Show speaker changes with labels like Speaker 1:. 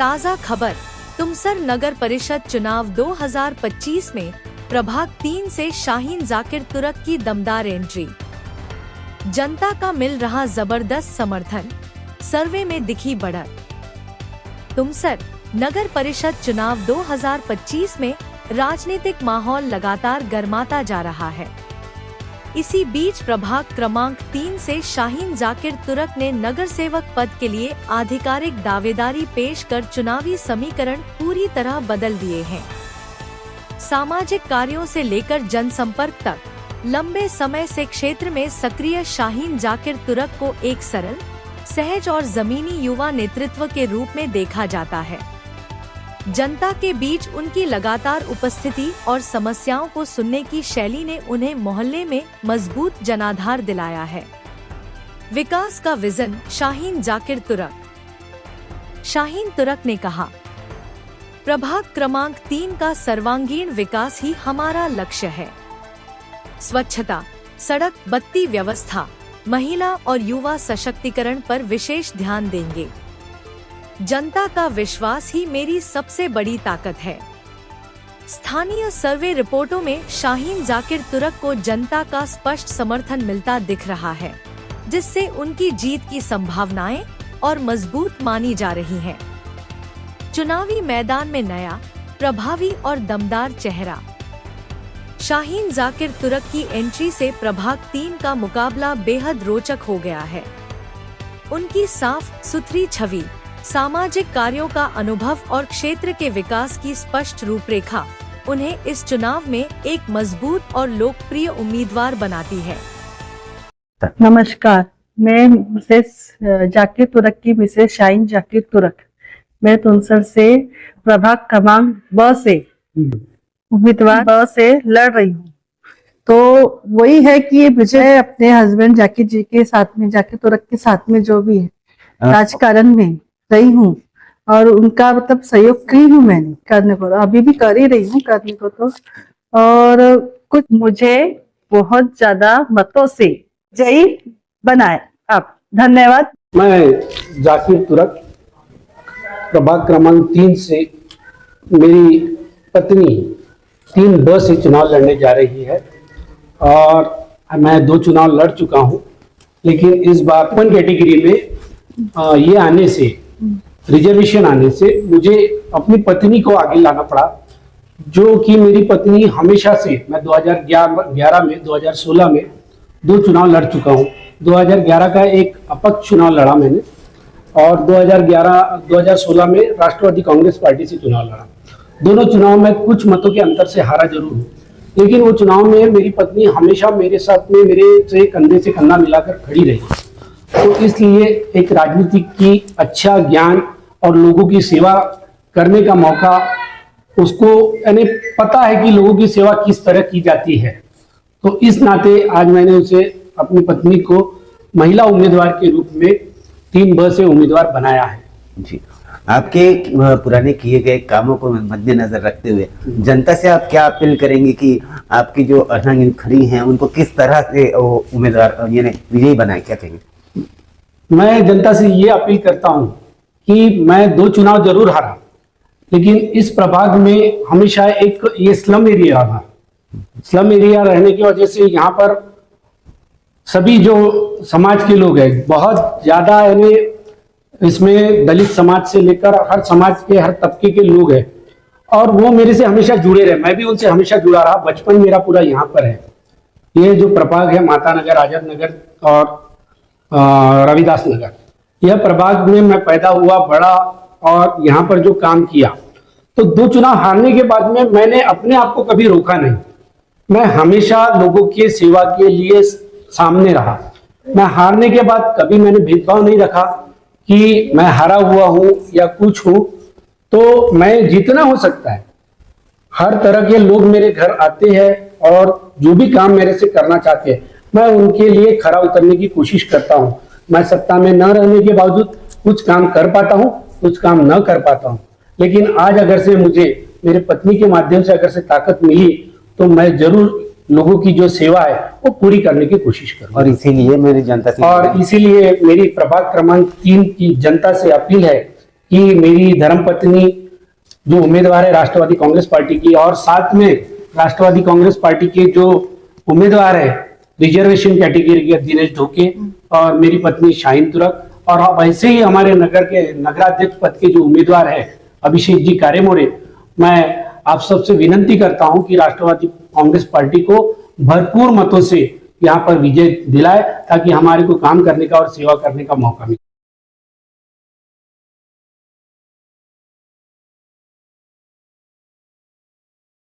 Speaker 1: ताज़ा खबर। तुमसर नगर परिषद चुनाव 2025 में प्रभाग 3 से शाहीन जाकिर तुरक की दमदार एंट्री। जनता का मिल रहा जबरदस्त समर्थन, सर्वे में दिखी बढ़त। तुमसर नगर परिषद चुनाव 2025 में राजनीतिक माहौल लगातार गर्माता जा रहा है। इसी बीच प्रभाग क्रमांक 3 से शाहीन जाकिर तुरक ने नगर सेवक पद के लिए आधिकारिक दावेदारी पेश कर चुनावी समीकरण पूरी तरह बदल दिए हैं। सामाजिक कार्यों से लेकर जनसंपर्क तक लंबे समय से क्षेत्र में सक्रिय शाहीन जाकिर तुरक को एक सरल, सहज और जमीनी युवा नेतृत्व के रूप में देखा जाता है। जनता के बीच उनकी लगातार उपस्थिति और समस्याओं को सुनने की शैली ने उन्हें मोहल्ले में मजबूत जनाधार दिलाया है। विकास का विजन शाहीन जाकिर तुरक। शाहीन तुरक ने कहा, प्रभाग क्रमांक 3 का सर्वांगीण विकास ही हमारा लक्ष्य है। स्वच्छता, सड़क, बत्ती व्यवस्था, महिला और युवा सशक्तिकरण पर विशेष ध्यान देंगे। जनता का विश्वास ही मेरी सबसे बड़ी ताकत है। स्थानीय सर्वे रिपोर्टों में शाहीन जाकिर तुरक को जनता का स्पष्ट समर्थन मिलता दिख रहा है, जिससे उनकी जीत की संभावनाएं और मजबूत मानी जा रही हैं। चुनावी मैदान में नया, प्रभावी और दमदार चेहरा। शाहीन जाकिर तुरक की एंट्री से प्रभाग 3 का मुकाबला बेहद रोचक हो गया है। उनकी साफ सुथरी छवि, सामाजिक कार्यों का अनुभव और क्षेत्र के विकास की स्पष्ट रूपरेखा उन्हें इस चुनाव में एक मजबूत और लोकप्रिय उम्मीदवार बनाती है।
Speaker 2: नमस्कार, मैं मिसेस जाकिर तुरक की मिसेस शाहीन जाकिर तुरक। मैं तुमसर से प्रभाग क्रमांक 2 से उम्मीदवार 2 से लड़ रही हूँ। तो वही है कि मुझे अपने हस्बैंड जाकिर जी के साथ में, जाकिर तुरक के साथ में जो भी है राजकारण में रही हूँ और उनका मतलब सहयोग की हूँ मैंने करने को, अभी भी कर ही रही हूँ करने को। तो और कुछ मुझे बहुत ज्यादा मतों से जयी बनाए आप। धन्यवाद।
Speaker 3: मैं जाकिर तुरक प्रभाग क्रमांक 3 से मेरी पत्नी 3 से चुनाव लड़ने जा रही है और मैं 2 चुनाव लड़ चुका हूँ, लेकिन इस बार ओपन कैटेगरी में ये आने से, रिजर्वेशन आने से मुझे अपनी पत्नी को आगे लाना पड़ा, जो कि मेरी पत्नी हमेशा से, मैं 2011 में 2016 में 2 चुनाव लड़ चुका हूँ। 2011 का एक अपक्ष चुनाव लड़ा मैंने और 2016 में राष्ट्रवादी कांग्रेस पार्टी से चुनाव लड़ा। दोनों चुनाव में कुछ मतों के अंतर से हारा जरूर हूँ, लेकिन वो चुनाव में मेरी पत्नी हमेशा मेरे साथ में, मेरे से कंधे से कंधा मिलाकर खड़ी रही। तो इसलिए एक राजनीति की अच्छा ज्ञान और लोगों की सेवा करने का मौका उसको, यानी पता है कि लोगों की सेवा किस तरह की जाती है। तो इस नाते आज मैंने उसे, अपनी पत्नी को महिला उम्मीदवार के रूप में 3 से उम्मीदवार बनाया है।
Speaker 4: जी, आपके पुराने किए गए कामों को मद्देनजर रखते हुए जनता से आप क्या अपील करेंगे कि आपकी जो अर्धांगिनी खड़ी हैं उनको किस तरह से उम्मीदवार यानी विजयी बनाए, क्या कहेंगे?
Speaker 3: मैं जनता से ये अपील करता हूं कि मैं 2 चुनाव जरूर हारा, लेकिन इस प्रभाग में हमेशा एक ये स्लम एरिया रहा। स्लम एरिया रहने की वजह से यहाँ पर सभी जो समाज के लोग हैं, बहुत ज्यादा, यानी इसमें दलित समाज से लेकर हर समाज के, हर तबके के लोग हैं और वो मेरे से हमेशा जुड़े रहे। मैं भी उनसे हमेशा जुड़ा रहा, बचपन मेरा पूरा यहाँ पर है। ये जो प्रभाग है माता नगर, आजाद नगर और रविदास नगर, यह प्रभाग में मैं पैदा हुआ, बड़ा और यहाँ पर जो काम किया। तो 2 चुनाव हारने के बाद में मैंने अपने आप को कभी रोका नहीं। मैं हमेशा लोगों की सेवा के लिए सामने रहा। मैं हारने के बाद कभी मैंने भेदभाव नहीं रखा कि मैं हारा हुआ हूँ या कुछ हूँ। तो मैं जितना हो सकता है, हर तरह के लोग मेरे घर आते हैं और जो भी काम मेरे से करना चाहते हैं, मैं उनके लिए खरा उतरने की कोशिश करता हूँ। मैं सत्ता में न रहने के बावजूद कुछ काम कर पाता हूँ, कुछ काम न कर पाता हूँ, लेकिन आज अगर से मुझे मेरे पत्नी के माध्यम से अगर से ताकत मिली तो मैं जरूर लोगों की जो सेवा है वो पूरी करने की कोशिश करूँ।
Speaker 4: और इसीलिए मेरी जनता से
Speaker 3: मेरी प्रभाग क्रमांक 3 की जनता से अपील है कि मेरी धर्मपत्नी जो उम्मीदवार है राष्ट्रवादी कांग्रेस पार्टी की, और साथ में राष्ट्रवादी कांग्रेस पार्टी के जो उम्मीदवार है रिजर्वेशन कैटेगरी के दिनेश ढोके, और मेरी पत्नी शाहीन तुरक, और वैसे ही हमारे नगर के नगराध्यक्ष पद के जो उम्मीदवार है अभिषेक जी कारेमोरे, मैं आप सबसे विनंती करता हूं कि राष्ट्रवादी कांग्रेस पार्टी को भरपूर मतों से यहाँ पर विजय दिलाए, ताकि हमारे को काम करने का और सेवा करने का मौका मिले।